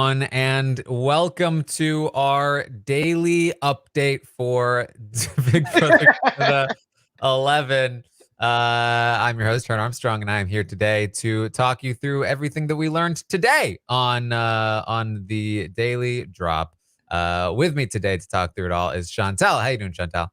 everyone, and welcome to our daily update for Big Brother Canada 11. I'm your host, Taran Armstrong, and I am here today to talk you through everything that we learned today on the daily drop. With me today to talk through it all is Chantele. How you doing, Chantele?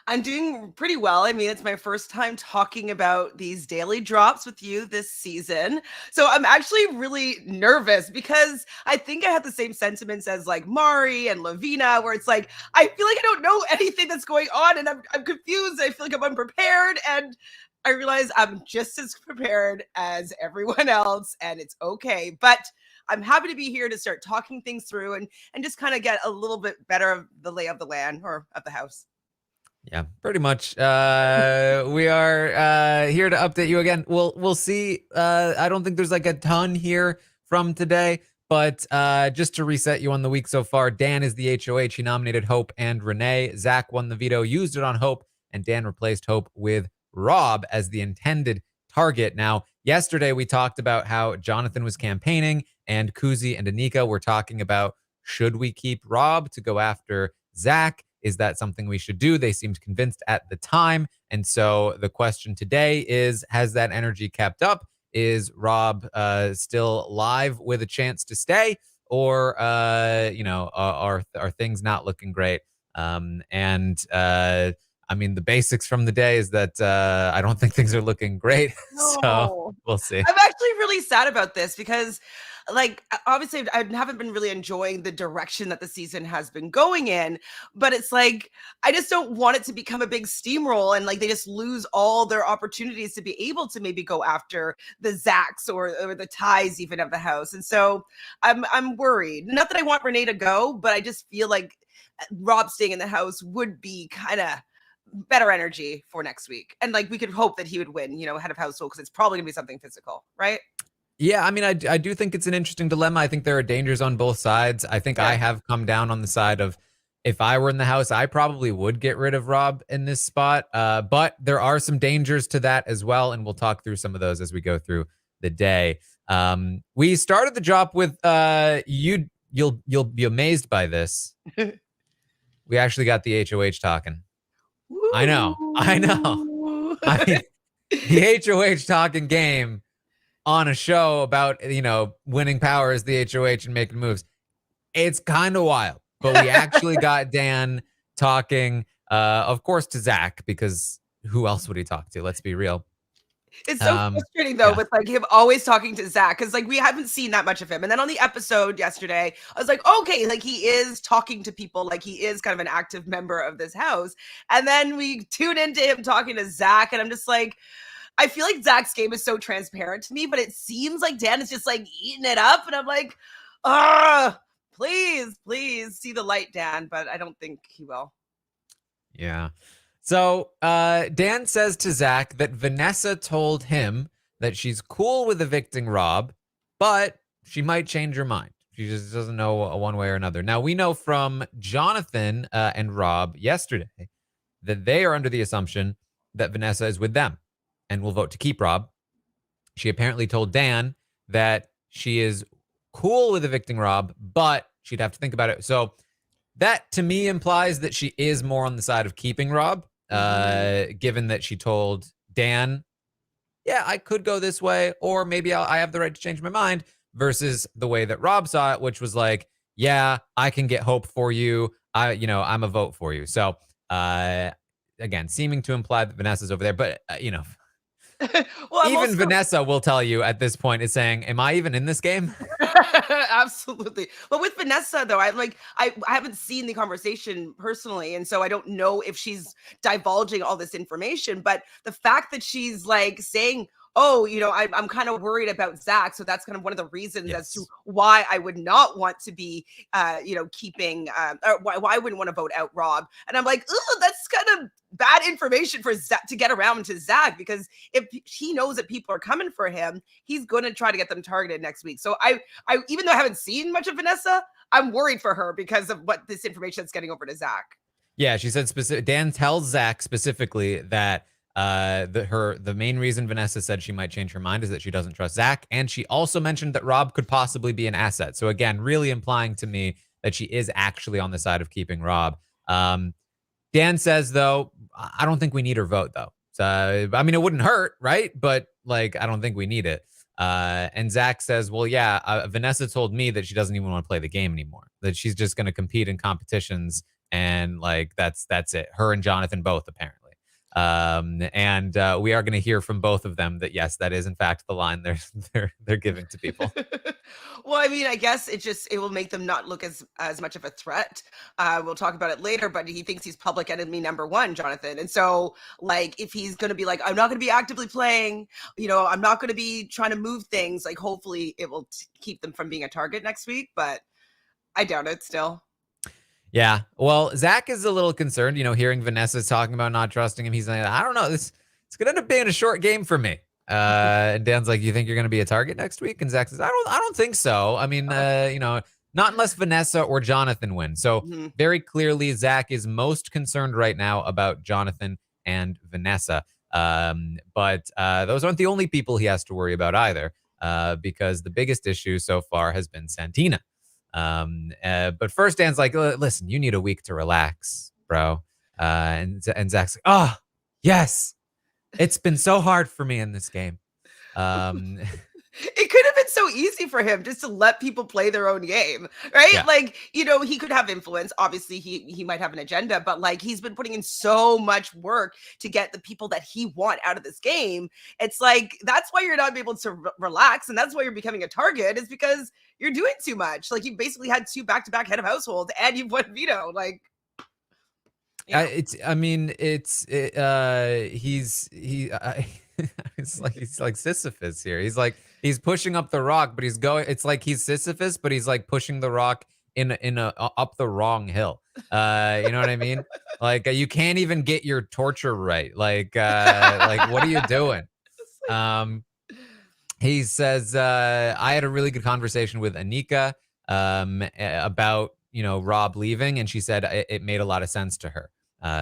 I'm doing pretty well. I mean, it's my first time talking about these daily drops with you this season. So I'm actually really nervous because I think I have the same sentiments as like Mari and Lavina, where it's like, I feel like I don't know anything that's going on and I'm confused. I feel like I'm unprepared. And I realize I'm just as prepared as everyone else, and it's okay. But I'm happy to be here to start talking things through and just kind of get a little bit better of the lay of the land or of the house. Yeah, pretty much. We are here to update you again. We'll see. I don't think there's like a ton here from today, but just to reset you on the week so far, Dan is the HOH. He nominated Hope and Renee. Zach won the veto, used it on Hope, and Dan replaced Hope with Rob as the intended target. Now, yesterday we talked about how Jonathan was campaigning, and Koozie and Anika were talking about, should we keep Rob to go after Zach? Is that something we should do? They seemed convinced at the time. And so the question today is, has that energy kept up? Is Rob still live with a chance to stay? Or, are things not looking great? I mean, the basics from the day is that I don't think things are looking great. So No. we'll see. I'm actually really sad about this because, like, obviously, I haven't been really enjoying the direction that the season has been going in. But it's like, I just don't want it to become a big steamroll and like they just lose all their opportunities to be able to maybe go after the Zacks or the ties even of the house. And so I'm worried. Not that I want Renee to go, but I just feel like Rob staying in the house would be kind of better energy for next week. And like we could hope that he would win, head of household, because it's probably gonna be something physical, right? Yeah, I mean, I do think it's an interesting dilemma. I think there are dangers on both sides. I think I Yeah. have come down on the side of, if I were in the house, I probably would get rid of Rob in this spot. But there are some dangers to that as well, and we'll talk through some of those as we go through the day. We started the drop with you'll be amazed by this. We actually got the HOH talking. I know. I mean, the HOH talking game on a show about, winning power as the HOH and making moves. It's kind of wild, but we actually got Dan talking, of course, to Zach, because who else would he talk to? Let's be real. It's so frustrating though, Yeah. with like him always talking to Zach, because like we haven't seen that much of him. And then on the episode yesterday, I was like, okay, like he is talking to people, like he is kind of an active member of this house. And then we tune into him talking to Zach, and I'm just like, I feel like Zach's game is so transparent to me, but it seems like Dan is just like eating it up. And I'm like, please see the light, Dan. But I don't think he will. Yeah. So Dan says to Zach that Vanessa told him that she's cool with evicting Rob, but she might change her mind. She just doesn't know one way or another. Now, we know from Jonathan and Rob yesterday that they are under the assumption that Vanessa is with them and will vote to keep Rob. She apparently told Dan that she is cool with evicting Rob, but she'd have to think about it. So that to me implies that she is more on the side of keeping Rob, given that she told Dan, yeah, I could go this way, or maybe I have the right to change my mind, versus the way that Rob saw it, which was like, yeah, I can get Hope for you. I'm a vote for you. So again, seeming to imply that Vanessa's over there, but Well, even Vanessa will tell you at this point is saying, am I even in this game? Absolutely. But with Vanessa, though, I haven't seen the conversation personally. And so I don't know if she's divulging all this information. But the fact that she's like saying, oh, I'm kind of worried about Zach. So that's kind of one of the reasons as to why I would not want to be, keeping, or why I wouldn't want to vote out Rob. And I'm like, oh, that's kind of bad information for Zach to get around to Zach, because if he knows that people are coming for him, he's going to try to get them targeted next week. So I even though I haven't seen much of Vanessa, I'm worried for her because of what this information is getting over to Zach. Yeah, she said Dan tells Zach specifically that The main reason Vanessa said she might change her mind is that she doesn't trust Zach, and she also mentioned that Rob could possibly be an asset. So again, really implying to me that she is actually on the side of keeping Rob. Dan says, though, I don't think we need her vote, though. So, I mean, it wouldn't hurt, right? But, like, I don't think we need it. And Zach says, well, yeah, Vanessa told me that she doesn't even want to play the game anymore, that she's just going to compete in competitions. And, like, that's it. Her and Jonathan both, apparently. And we are going to hear from both of them that, yes, that is, in fact, the line they're giving to people. Well, I mean, I guess it will make them not look as much of a threat. We'll talk about it later, but he thinks he's public enemy number one, Jonathan. And so, like, if he's going to be like, I'm not going to be actively playing, I'm not going to be trying to move things, like, hopefully it will keep them from being a target next week. But I doubt it still. Yeah. Well, Zach is a little concerned, hearing Vanessa talking about not trusting him. He's like, I don't know. It's going to end up being a short game for me. And Dan's like, you think you're going to be a target next week? And Zach says, I don't think so. I mean, not unless Vanessa or Jonathan win. So very clearly, Zach is most concerned right now about Jonathan and Vanessa. But those aren't the only people he has to worry about either, because the biggest issue so far has been Santina. But first, Dan's like, listen, you need a week to relax, bro. And Zach's like, oh, yes. It's been so hard for me in this game. It could have been so easy for him just to let people play their own game, right? Yeah. Like, he could have influence. Obviously, he might have an agenda, but like he's been putting in so much work to get the people that he want out of this game. It's like that's why you're not able to relax, and that's why you're becoming a target. Is because you're doing too much. Like you basically had 2 back-to-back head of household, and you've won veto. Like. He's he's like Sisyphus here. He's pushing up the rock, but it's like he's Sisyphus, but he's like pushing the rock up the wrong hill. You know what I mean? Like you can't even get your torture right. Like what are you doing? He says, I had a really good conversation with Anika about Rob leaving, and she said it made a lot of sense to her.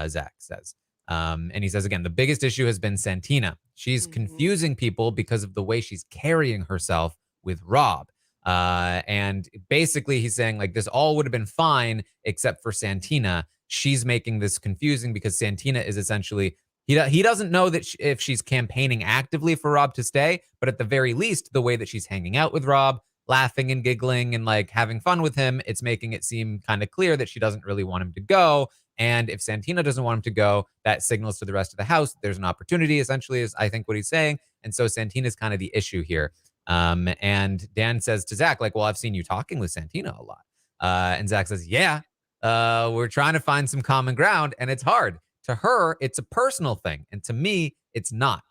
Zach says. And he says, again, the biggest issue has been Santina. She's confusing people because of the way she's carrying herself with Rob. And basically he's saying like this all would have been fine except for Santina. She's making this confusing because Santina is essentially, he doesn't know that if she's campaigning actively for Rob to stay, but at the very least, the way that she's hanging out with Rob, laughing and giggling and like having fun with him, it's making it seem kind of clear that she doesn't really want him to go. And if Santina doesn't want him to go, that signals to the rest of the house there's an opportunity, essentially, is I think what he's saying. And so Santina's kind of the issue here. And Dan says to Zach, like, well, I've seen you talking with Santina a lot. And Zach says, yeah, we're trying to find some common ground, and it's hard. To her, it's a personal thing. And to me, it's not.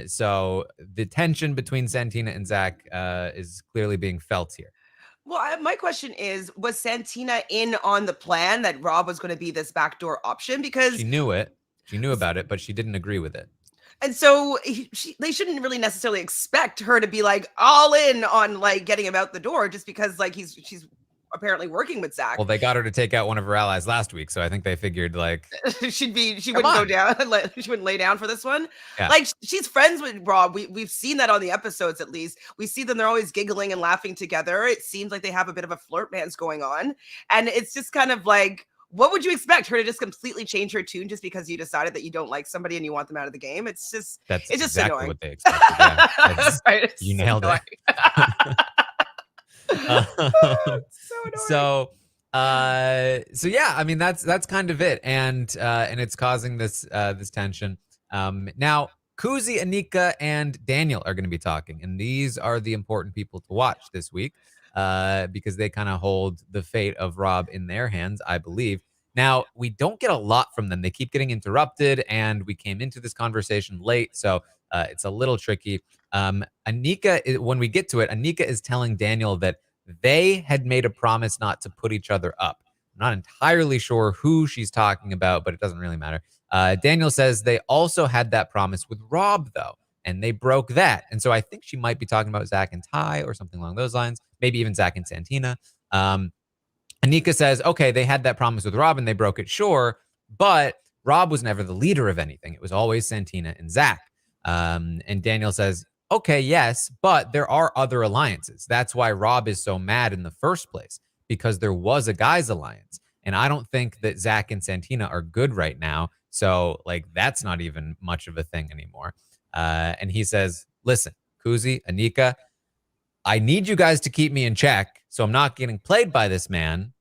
So the tension between Santina and Zach is clearly being felt here. Well, my question is, was Santina in on the plan that Rob was going to be this backdoor option? Because she knew it. She knew about it, but she didn't agree with it. And so they shouldn't really necessarily expect her to be like all in on like getting him out the door just because like she's apparently working with Zach. Well, they got her to take out one of her allies last week, so I think they figured like she wouldn't go down, she wouldn't lay down for this one. Yeah. Like she's friends with Rob. We've seen that on the episodes at least. We see them; they're always giggling and laughing together. It seems like they have a bit of a flirt dance going on, and it's just kind of like, what would you expect her to just completely change her tune just because you decided that you don't like somebody and you want them out of the game? It's just exactly annoying. What they expected. Yeah. Right, you nailed it. So yeah, I mean that's kind of it, and it's causing this tension. Now Koozie, Anika, and Daniel are going to be talking, and these are the important people to watch this week because they kind of hold the fate of Rob in their hands, I believe. Now we don't get a lot from them; they keep getting interrupted, and we came into this conversation late, so it's a little tricky. Anika, when we get to it, Anika is telling Daniel that they had made a promise not to put each other up. I'm not entirely sure who she's talking about, but it doesn't really matter. Daniel says they also had that promise with Rob, though, and they broke that. And so I think she might be talking about Zach and Ty or something along those lines, maybe even Zach and Santina. Anika says, okay, they had that promise with Rob and they broke it, sure, but Rob was never the leader of anything. It was always Santina and Zach. And Daniel says, okay, yes, but there are other alliances. That's why Rob is so mad in the first place, because there was a guys alliance. And I don't think that Zach and Santina are good right now. So, like, that's not even much of a thing anymore. And he says, listen, Koozie, Anika, I need you guys to keep me in check so I'm not getting played by this man.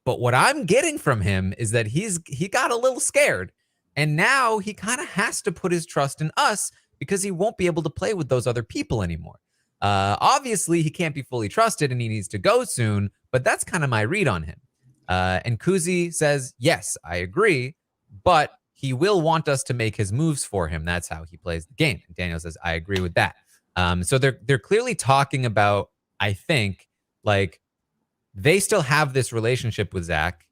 But what I'm getting from him is that he got a little scared. And now he kind of has to put his trust in us because he won't be able to play with those other people anymore. Obviously, he can't be fully trusted and he needs to go soon, but that's kind of my read on him. And Koozie says, yes, I agree, but he will want us to make his moves for him. That's how he plays the game. And Daniel says, I agree with that. So they're clearly talking about, I think, like, they still have this relationship with Zach.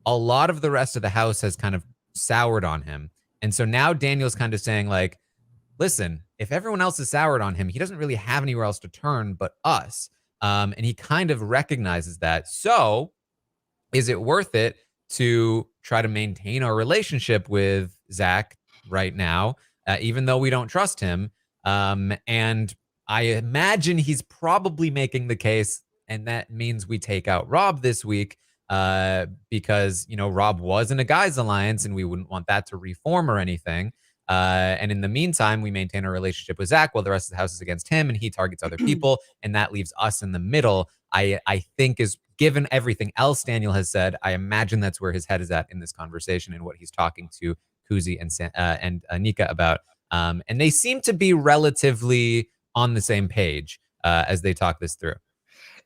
A lot of the rest of the house has kind of soured on him. And so now Daniel's kind of saying, like, listen, if everyone else is soured on him, he doesn't really have anywhere else to turn but us. And he kind of recognizes that. So is it worth it to try to maintain our relationship with Zach right now, even though we don't trust him? And I imagine he's probably making the case, and that means we take out Rob this week because, you know, Rob was in a guys alliance and we wouldn't want that to reform or anything. And in the meantime, we maintain our relationship with Zach while the rest of the house is against him and he targets other people. And that leaves us in the middle. I think is, given everything else Daniel has said, I imagine that's where his head is at in this conversation and what he's talking to Koozie and Anika about. And they seem to be relatively on the same page as they talk this through.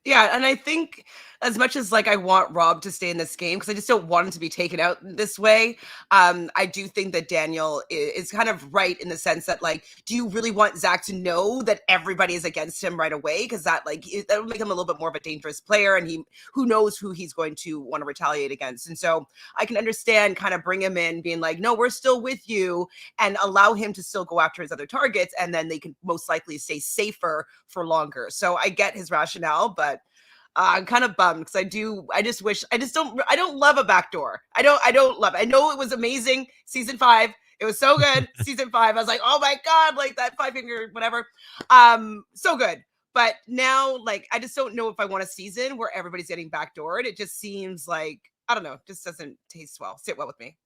Yeah, and I think as much as like I want Rob to stay in this game because I just don't want him to be taken out this way, I do think that Daniel is kind of right in the sense that, like, do you really want Zach to know that everybody is against him right away? Because that that would make him a little bit more of a dangerous player, and who knows who he's going to want to retaliate against. And so I can understand kind of bring him in, being like, no, we're still with you, and allow him to still go after his other targets, and then they can most likely stay safer for longer. So I get his rationale, but I'm kind of bummed because I don't love a backdoor. I don't love it. I know it was amazing. Season 5. It was so good. Season 5. I was like, oh my God, like that 5-finger, whatever. So good. But now, like, I just don't know if I want a season where everybody's getting backdoored. It just seems like, I don't know, just doesn't sit well with me.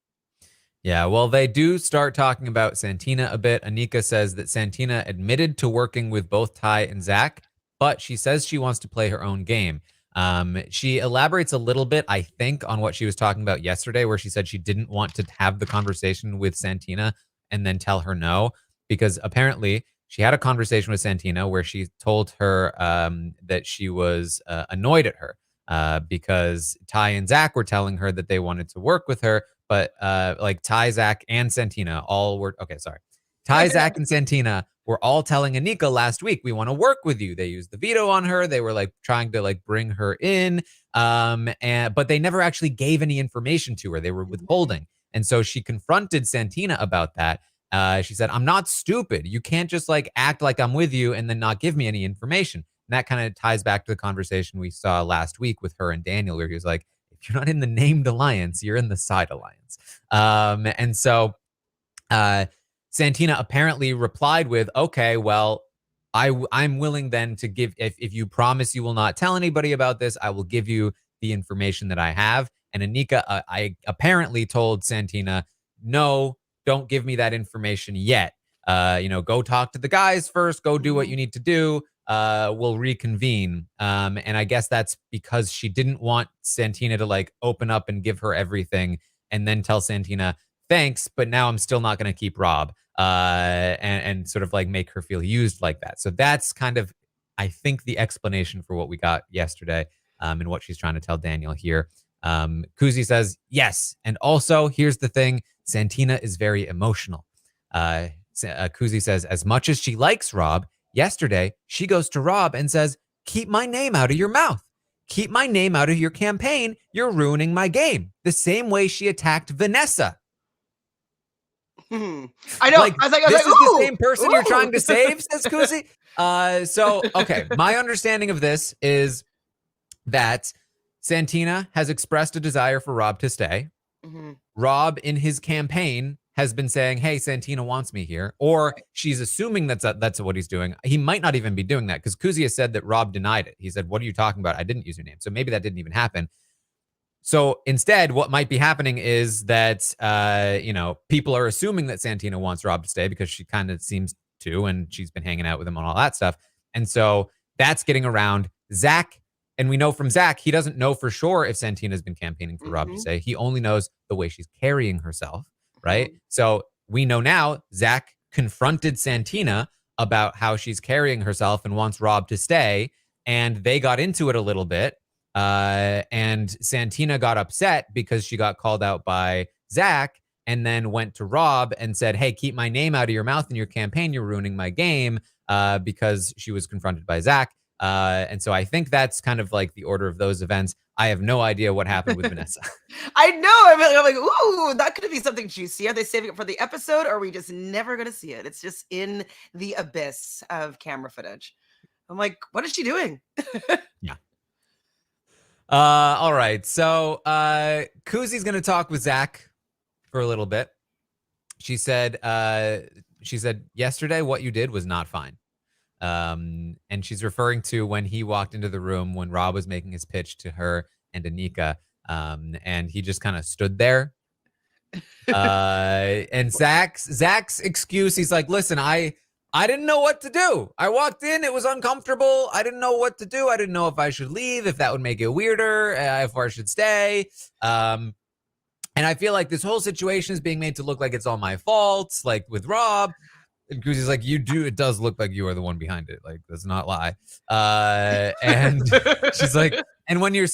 Yeah, well, they do start talking about Santina a bit. Anika says that Santina admitted to working with both Ty and Zach, but she says she wants to play her own game. She elaborates a little bit, I think, on what she was talking about yesterday, where she said she didn't want to have the conversation with Santina and then tell her no, because apparently she had a conversation with Santina where she told her that she was annoyed at her because Ty and Zach were telling her that they wanted to work with her, but like Ty, Zach, and Santina all were, okay, sorry. Ty, Zach, and Santina were all telling Anika last week, we want to work with you. They used the veto on her. They were like trying to like bring her in. But they never actually gave any information to her. They were withholding. And so she confronted Santina about that. She said, I'm not stupid. You can't just like act like I'm with you and then not give me any information. And that kind of ties back to the conversation we saw last week with her and Daniel, where he was like, if you're not in the named alliance, you're in the side alliance. And so Santina apparently replied with, okay, well, I'm willing then to give, if you promise you will not tell anybody about this, I will give you the information that I have. And Anika, I apparently told Santina, no, don't give me that information yet. Go talk to the guys first, go do what you need to do. We'll reconvene. And I guess that's because she didn't want Santina to like open up and give her everything and then tell Santina, thanks, but now I'm still not going to keep Rob and sort of like make her feel used like that. So that's kind of, I think, the explanation for what we got yesterday and what she's trying to tell Daniel here. Koozie says, yes. And also, here's the thing. Santina is very emotional. Koozie says, as much as she likes Rob, yesterday she goes to Rob and says, keep my name out of your mouth. Keep my name out of your campaign. You're ruining my game. The same way she attacked Vanessa. I know. Like, I was like, this is the same person ooh. You're trying to save, says Koozie. So, okay. My understanding of this is that Santina has expressed a desire for Rob to stay. Rob in his campaign has been saying, hey, Santina wants me here, or Right. she's assuming that's what he's doing. He might not even be doing that because Koozie has said that Rob denied it. He said, what are you talking about? I didn't use your name. So maybe that didn't even happen. So instead, what might be happening is that, people are assuming that Santina wants Rob to stay because she kind of seems to, and she's been hanging out with him on all that stuff. And so that's getting around Zach. And we know from Zach, he doesn't know for sure if Santina's been campaigning for Rob to stay. He only knows the way she's carrying herself, right? So we know now Zach confronted Santina about how she's carrying herself and wants Rob to stay. And they got into it a little bit. And Santina got upset because she got called out by Zach and then went to Rob and said, hey, keep my name out of your mouth in your campaign. You're ruining my game, because she was confronted by Zach. And so I think that's kind of like the order of those events. I have no idea what happened with Vanessa. I know. I'm like, ooh, that could be something juicy. Are they saving it for the episode, or are we just never going to see it? It's just in the abyss of camera footage. I'm like, what is she doing? Yeah. All right. So Koozie's going to talk with Zach for a little bit. She said yesterday what you did was not fine. And she's referring to when he walked into the room when Rob was making his pitch to her and Anika. And he just kind of stood there. And Zach's excuse, he's like, listen, I didn't know what to do. I walked in, it was uncomfortable. I didn't know what to do. I didn't know if I should leave, if that would make it weirder, if I should stay. And I feel like this whole situation is being made to look like it's all my fault, like with Rob. And Koozie's like, it does look like you are the one behind it. Like, let's not lie. And she's like, and when you're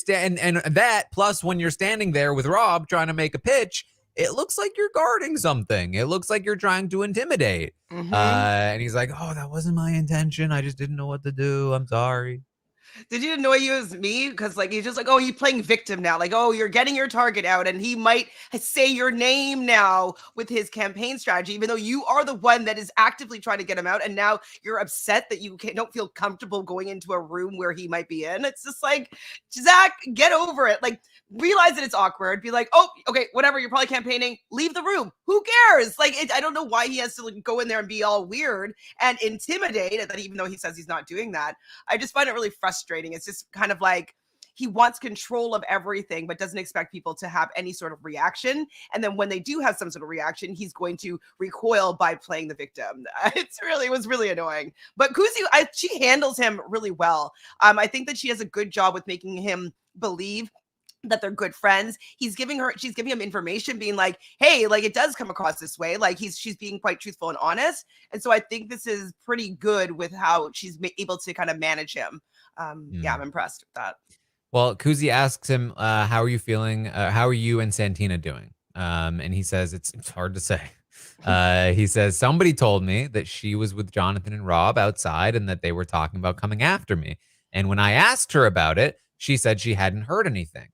plus when you're standing there with Rob trying to make a pitch, it looks like you're guarding something. It looks like you're trying to intimidate. And he's like, oh, that wasn't my intention. I just didn't know what to do. I'm sorry. Did it annoy you as me? Because like he's just like, oh, you're playing victim now. Like, oh, you're getting your target out, and he might say your name now with his campaign strategy, even though you are the one that is actively trying to get him out. And now you're upset that you don't feel comfortable going into a room where he might be in. It's just like, Zach, get over it. Like, realize that it's awkward. Be like, oh, okay, whatever. You're probably campaigning. Leave the room. Who cares? Like, I don't know why he has to like, go in there and be all weird and intimidate. That even though he says he's not doing that, I just find it really frustrating. It's just kind of like he wants control of everything, but doesn't expect people to have any sort of reaction. And then when they do have some sort of reaction, he's going to recoil by playing the victim. It was really annoying. But Koozie, she handles him really well. I think that she has a good job with making him believe that they're good friends. She's giving him information, being like, hey, like it does come across this way. Like she's being quite truthful and honest. And so I think this is pretty good with how she's able to kind of manage him. Yeah, I'm impressed with that. Well, Koozie asks him, how are you feeling? How are you and Santina doing? And he says, it's hard to say. He says, somebody told me that she was with Jonathan and Rob outside and that they were talking about coming after me. And when I asked her about it, she said she hadn't heard anything.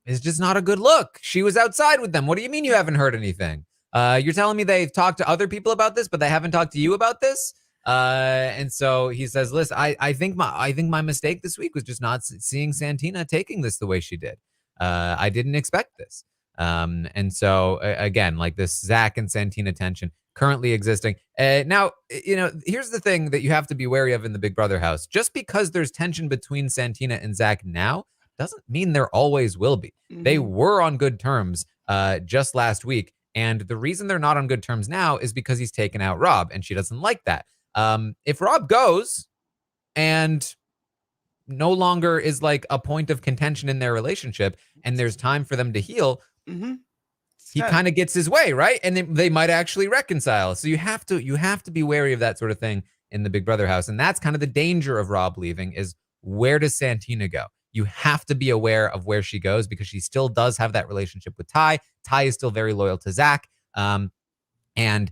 It's just not a good look. She was outside with them. What do you mean you haven't heard anything? You're telling me they've talked to other people about this, but they haven't talked to you about this? And so he says, listen, I think my mistake this week was just not seeing Santina taking this the way she did. I didn't expect this. And so again, like this Zach and Santina tension currently existing. Now, here's the thing that you have to be wary of in the Big Brother house. Just because there's tension between Santina and Zach now doesn't mean there always will be. They were on good terms just last week. And the reason they're not on good terms now is because he's taken out Rob and she doesn't like that. If Rob goes and no longer is like a point of contention in their relationship and there's time for them to heal, he kind of gets his way, right? And they might actually reconcile. So you have to be wary of that sort of thing in the Big Brother house. And that's kind of the danger of Rob leaving is, where does Santina go? You have to be aware of where she goes because she still does have that relationship with Ty. Ty is still very loyal to Zach. And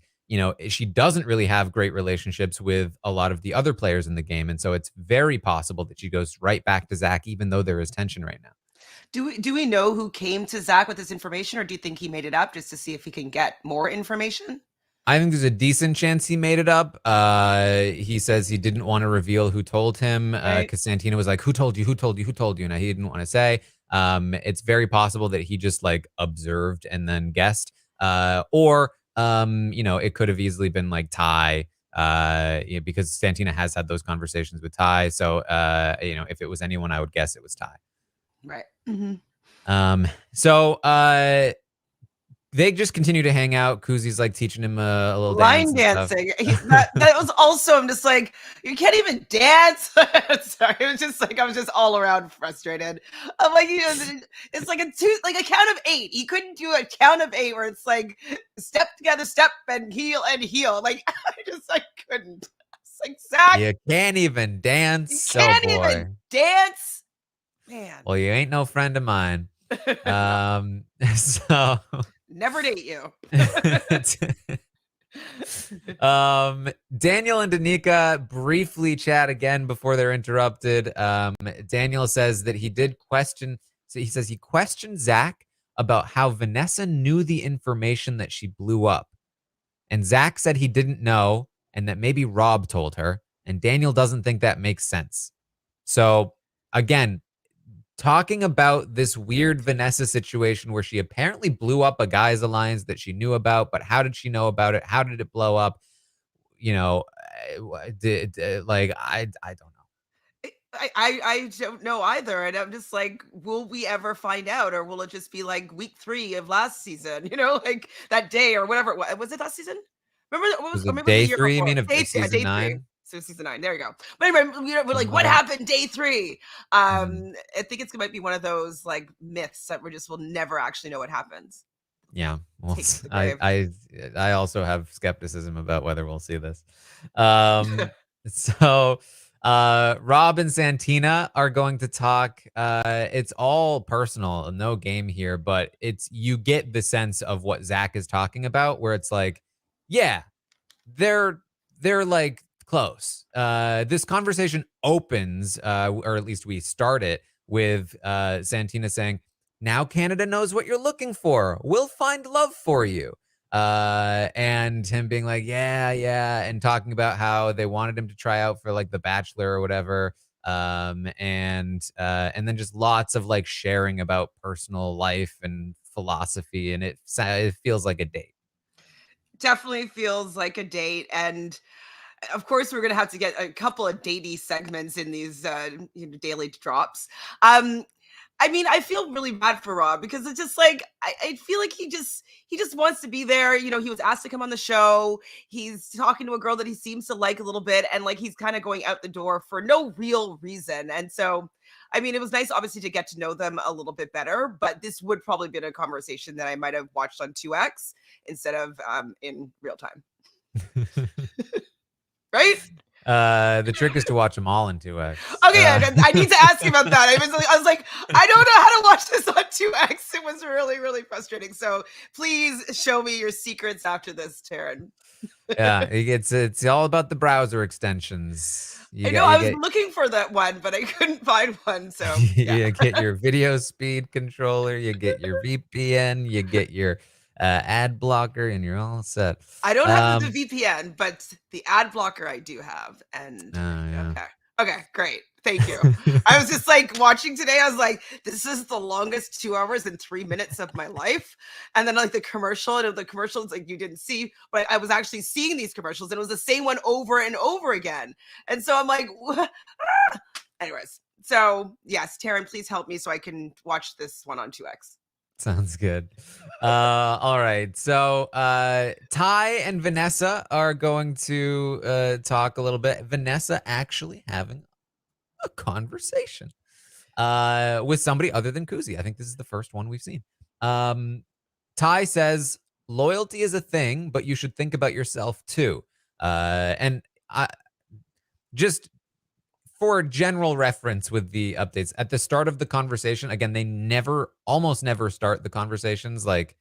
she doesn't really have great relationships with a lot of the other players in the game. And so it's very possible that she goes right back to Zach, even though there is tension right now. Do we know who came to Zach with this information, or do you think he made it up just to see if he can get more information? I think there's a decent chance he made it up. He says he didn't want to reveal who told him because Santina was like, who told you? Who told you? Who told you? And he didn't want to say. It's very possible that he just like observed and then guessed, or it could have easily been like Ty, because Santina has had those conversations with Ty. So, if it was anyone, I would guess it was Ty. Right. Mm-hmm. So they just continue to hang out. Koozie's like teaching him a little dance Line and stuff. dancing. That was also, I'm just like, you can't even dance. Sorry, it was just like, I was just all around frustrated. I'm like, it's like a count of 8. He couldn't do a count of 8 where it's like step together, step and heel and heel. Like I couldn't. It's like, Zach, You can't even dance. you Oh can't boy. even dance, man. Well, you ain't no friend of mine. No, So never date you. Daniel and Anika briefly chat again before they're interrupted. Daniel says that he says he questioned Zach about how Vanessa knew the information that she blew up. And Zach said he didn't know and that maybe Rob told her. And Daniel doesn't think that makes sense. So again, talking about this weird Vanessa situation where she apparently blew up a guy's alliance that she knew about, but how did she know about it? How did it blow up? I don't know. I don't know either, and I'm just like, will we ever find out, or will it just be like week 3 of last season? Like that day or whatever. Was it last season? Remember what was, Was or it maybe it was day the year 3? You before? mean of season Day 3. 9? So season 9. There you go. But anyway, we're like, what Uh, happened day 3? mhm. I think it's might be one of those like myths that we just will never actually know what happens. Yeah. Well, Take to the I grave. I I also have skepticism about whether we'll see this. Um, so Rob and Santina are going to talk. It's all personal, no game here, but you get the sense of what Zach is talking about, where it's like, yeah, they're like close. This conversation opens, or at least we start it with Santina saying, "Now Canada knows what you're looking for. We'll find love for you." And him being like, "Yeah, yeah," and talking about how they wanted him to try out for like The Bachelor or whatever. And then just lots of like sharing about personal life and philosophy, and it feels like a date. Definitely feels like a date, and of course we're gonna have to get a couple of datey segments in these daily drops. um I mean, I feel really bad for Rob because it's just like I feel like he just wants to be there. He was asked to come on the show. He's talking to a girl that he seems to like a little bit, and like he's kind of going out the door for no real reason. And so, I mean, it was nice obviously to get to know them a little bit better, but this would probably been a conversation that I might have watched on 2X instead of in real time. Right? The trick is to watch them all in 2x. Okay, yeah, I need to ask you about that. I was like, I don't know how to watch this on 2X. It was really, really frustrating. So please show me your secrets after this, Taran. Yeah, it's all about the browser extensions. I know I was looking for that one, but I couldn't find one. So yeah. you get your video speed controller, you get your VPN, you get your ad blocker, and you're all set. I don't have the VPN, but the ad blocker I do have. And Yeah. okay, great. Thank you. I was just like watching today. I was like, this is the longest 2 hours and 3 minutes of my life. And then like the commercial, and the commercials like you didn't see, but I was actually seeing these commercials, and it was the same one over and over again. And so I'm like, anyways. So yes, Taran, please help me so I can watch this one on 2X. Sounds good. All right. So Ty and Vanessa are going to talk a little bit. Vanessa actually having a conversation with somebody other than Koozie. I think this is the first one we've seen. Ty says, loyalty is a thing, but you should think about yourself too. And I just for general reference with the updates at the start of the conversation, again, they almost never start the conversations like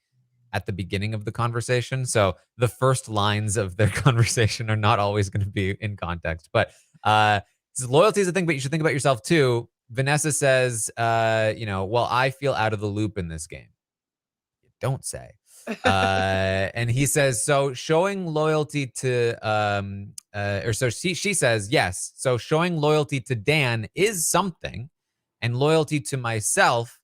at the beginning of the conversation. So the first lines of their conversation are not always going to be in context. But loyalty is a thing, but you should think about yourself too. Vanessa says, well, I feel out of the loop in this game. You don't say. And he says, so showing loyalty to she says, yes, so showing loyalty to Dan is something, and loyalty to myself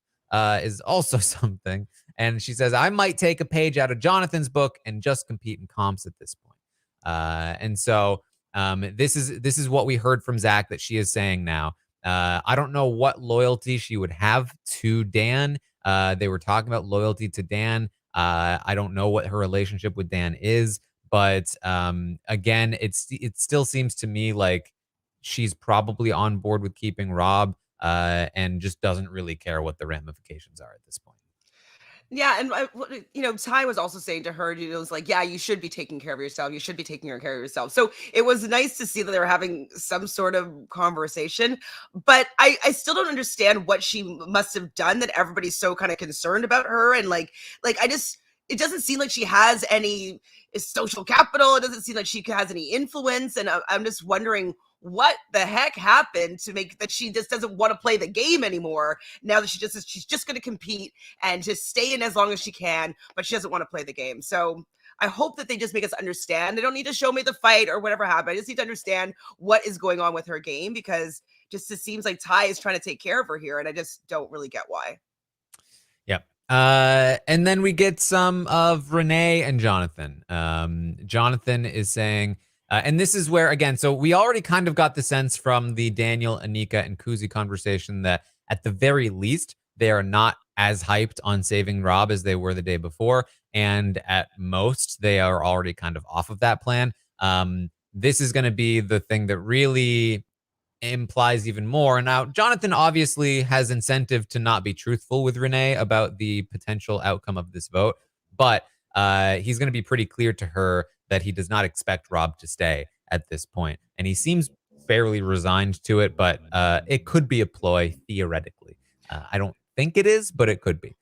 is also something. And she says, I might take a page out of Jonathan's book and just compete in comps at this point. And so this is what we heard from Zach that she is saying now. I don't know what loyalty she would have to Dan. They were talking about loyalty to Dan. I don't know what her relationship with Dan is, but again, it still seems to me like she's probably on board with keeping Rob, and just doesn't really care what the ramifications are at this point. Yeah, and Ty was also saying to her, it was like, yeah, you should be taking care of yourself. You should be taking care of yourself. So it was nice to see that they were having some sort of conversation. But I still don't understand what she must have done that everybody's so kind of concerned about her. And it doesn't seem like she has any social capital. It doesn't seem like she has any influence. And I'm just wondering what the heck happened to make that she just doesn't want to play the game anymore. Now that she's just going to compete and just stay in as long as she can, but she doesn't want to play the game. So I hope that they just make us understand. They don't need to show me the fight or whatever happened. I just need to understand what is going on with her game, because just it seems like Ty is trying to take care of her here, and I just don't really get why. Yep. And then we get some of Renee and Jonathan. Jonathan is saying, and this is where, again, so we already kind of got the sense from the Daniel, Anika, and Koozie conversation that at the very least, they are not as hyped on saving Rob as they were the day before. And at most, they are already kind of off of that plan. This is going to be the thing that really implies even more. Now, Jonathan obviously has incentive to not be truthful with Renee about the potential outcome of this vote, but he's going to be pretty clear to her that he does not expect Rob to stay at this point. And he seems fairly resigned to it, but it could be a ploy theoretically. I don't think it is, but it could be.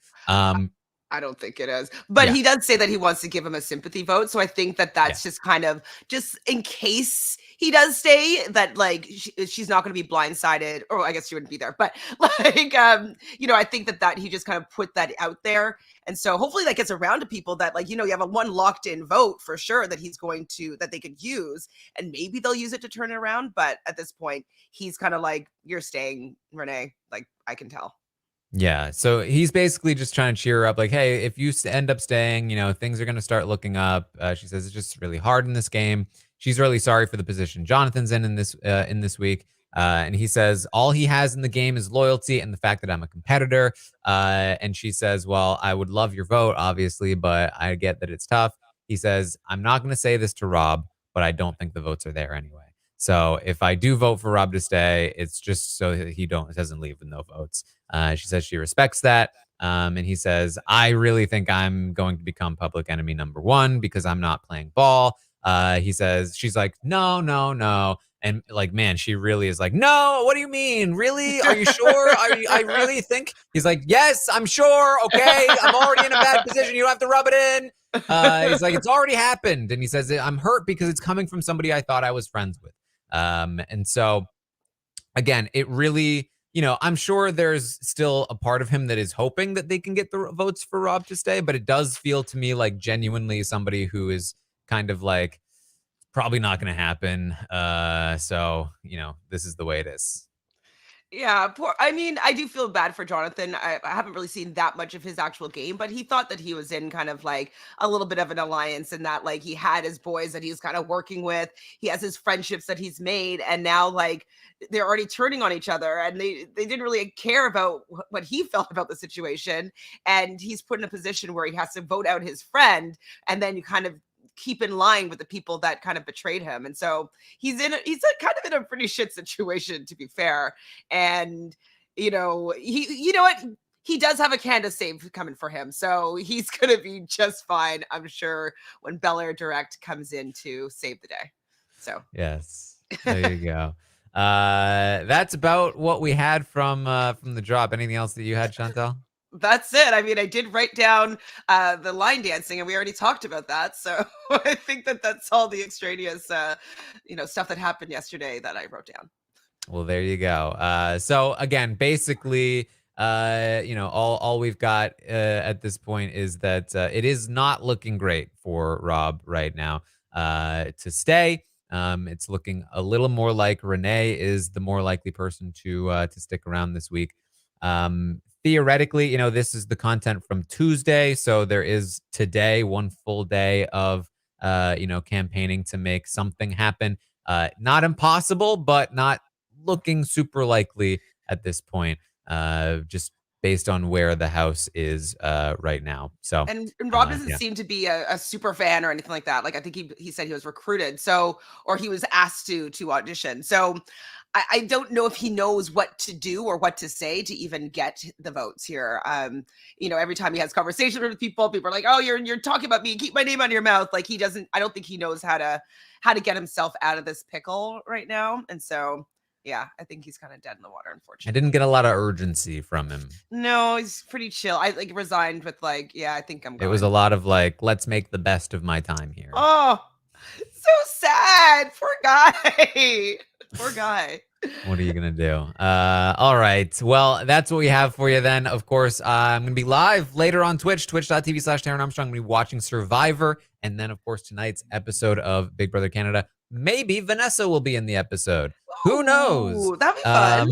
I don't think it is. But Yeah. he does say that he wants to give him a sympathy vote. So I think that that's just kind of just in case he does stay, that like she's not going to be blindsided, or I guess she wouldn't be there. But like, I think that he just kind of put that out there. And so hopefully that gets around to people that like, you have a one locked in vote for sure that that they could use, and maybe they'll use it to turn it around. But at this point, he's kind of like, you're staying, Renee. Like, I can tell. Yeah. So he's basically just trying to cheer her up, like, hey, if you end up staying, things are going to start looking up. She says it's just really hard in this game. She's really sorry for the position Jonathan's in this week. And he says all he has in the game is loyalty and the fact that I'm a competitor. And she says, well, I would love your vote, obviously, but I get that it's tough. He says, I'm not going to say this to Rob, but I don't think the votes are there anyway. So if I do vote for Rob to stay, it's just so that he doesn't leave with no votes. She says she respects that. And he says, I really think I'm going to become public enemy number one because I'm not playing ball. He says, she's like, no, no, no. And like, man, she really is like, no, what do you mean? Really? Are you sure? I really think he's like, yes, I'm sure. Okay. I'm already in a bad position. You don't have to rub it in. He's like, it's already happened. And he says, I'm hurt because it's coming from somebody I thought I was friends with. And so again, it really, I'm sure there's still a part of him that is hoping that they can get the votes for Rob to stay, but it does feel to me like genuinely somebody who is kind of like, probably not going to happen. So, this is the way it is. Yeah, I mean, I do feel bad for Jonathan. I haven't really seen that much of his actual game, but he thought that he was in kind of like a little bit of an alliance, and that like he had his boys that he's kind of working with. He has his friendships that he's made, and now like they're already turning on each other, and they didn't really care about what he felt about the situation. And he's put in a position where he has to vote out his friend, and then you kind of keep in line with the people that kind of betrayed him. And so he's kind of in a pretty shit situation, to be fair. And you know what, he does have a Candace save coming for him, so he's gonna be just fine, I'm sure, when Bel Air Direct comes in to save the day. So yes, there you go. That's about what we had from the drop. Anything else that you had, Chantel? that's it. I mean, I did write down the line dancing, and we already talked about that. So I think that's all the extraneous, stuff that happened yesterday that I wrote down. Well, there you go. So again, basically, all we've got at this point is that it is not looking great for Rob right now to stay. It's looking a little more like Renee is the more likely person to stick around this week. theoretically, this is the content from Tuesday, so there is today one full day of campaigning to make something happen. Not impossible, but not looking super likely at this point. Just based on where the house is right now. So And Rob doesn't yeah. seem to be a super fan or anything like that. Like I think he said he was recruited, so or he was asked to audition. So I don't know if he knows what to do or what to say to even get the votes here. Every time he has conversations with people are like, "Oh, you're talking about me. Keep my name out of your mouth." Like he doesn't. I don't think he knows how to get himself out of this pickle right now. And so, yeah, I think he's kind of dead in the water, I unfortunately. didn't get a lot of urgency from him. No, he's pretty chill. I like resigned with like, yeah, I think I'm It was a gone. lot of like, let's make the best of my time here. Oh, so sad. Poor guy. Poor guy. What are you going to do? All right. Well, that's what we have for you then. Of course, I'm going to be live later on Twitch, twitch.tv/Taran Armstrong. I'm going to be watching Survivor. And then, of course, tonight's episode of Big Brother Canada. Maybe Vanessa will be in the episode. Who knows? Ooh, that'd be fun.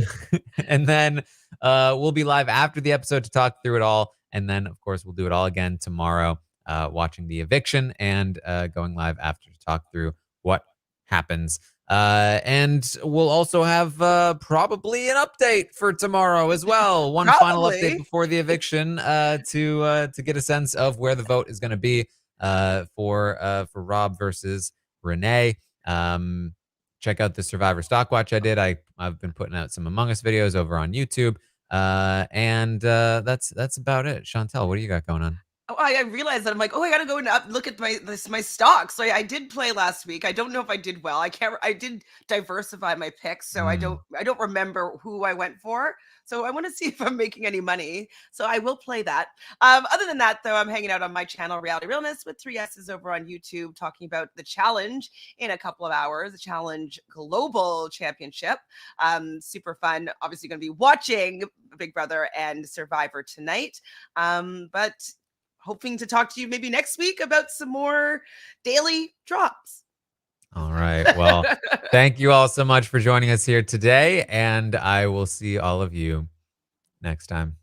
And then we'll be live after the episode to talk through it all. And then, of course, we'll do it all again tomorrow, watching the eviction and going live after to talk through what happens. And we'll also have probably an update for tomorrow as well. One final update before the eviction to get a sense of where the vote is going to be for Rob versus Renee. Check out the Survivor Stock Watch I did. I've been putting out some Among Us videos over on YouTube. And that's about it. Chantele, what do you got going on? Oh, I realized that I'm like, oh, I gotta go and look at my stocks. So I did play last week. I don't know if I did well. I did diversify my picks, so I don't remember who I went for. So I want to see if I'm making any money. So I will play that. Other than that, though, I'm hanging out on my channel, Reality Realness, with 3 S's over on YouTube, talking about the challenge in a couple of hours, the Challenge Global Championship. Super fun. Obviously, going to be watching Big Brother and Survivor tonight. But hoping to talk to you maybe next week about some more daily drops. All right. Well, thank you all so much for joining us here today, and I will see all of you next time.